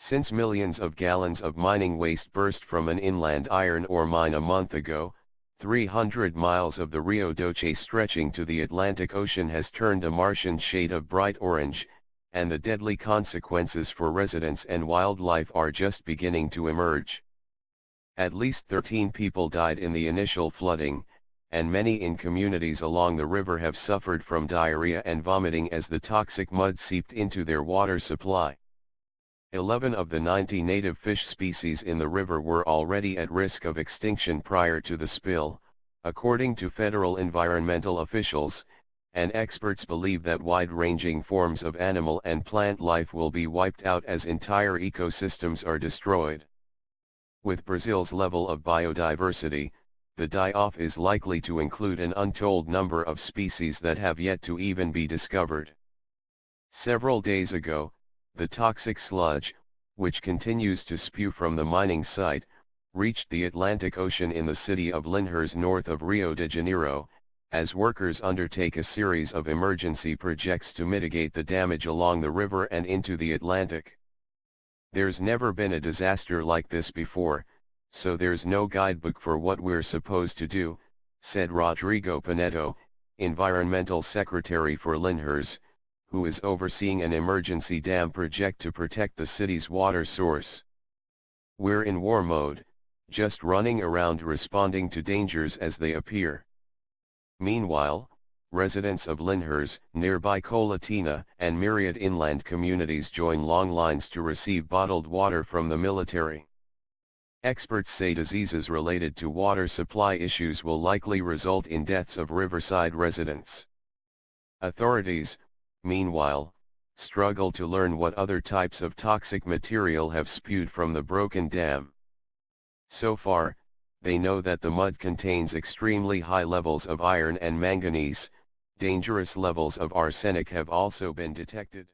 Since millions of gallons of mining waste burst from an inland iron ore mine a month ago, 300 miles of the Rio Doce stretching to the Atlantic Ocean has turned a Martian shade of bright orange, and the deadly consequences for residents and wildlife are just beginning to emerge. At least 13 people died in the initial flooding, and many in communities along the river have suffered from diarrhea and vomiting as the toxic mud seeped into their water supply. 11 of the 90 native fish species in the river were already at risk of extinction prior to the spill, according to federal environmental officials, and experts believe that wide-ranging forms of animal and plant life will be wiped out as entire ecosystems are destroyed. With Brazil's level of biodiversity, the die-off is likely to include an untold number of species that have yet to even be discovered. Several days ago, the toxic sludge, which continues to spew from the mining site, reached the Atlantic Ocean in the city of Linhares north of Rio de Janeiro, as workers undertake a series of emergency projects to mitigate the damage along the river and into the Atlantic. There's never been a disaster like this before, so there's no guidebook for what we're supposed to do, said Rodrigo Pinedo, environmental secretary for Linhares, who is overseeing an emergency dam project to protect the city's water source. We're in war mode, just running around responding to dangers as they appear. Meanwhile, residents of Linhares, nearby Colatina, and myriad inland communities join long lines to receive bottled water from the military. Experts say diseases related to water supply issues will likely result in deaths of riverside residents. Authorities, meanwhile, struggle to learn what other types of toxic material have spewed from the broken dam. So far, they know that the mud contains extremely high levels of iron and manganese. Dangerous levels of arsenic have also been detected.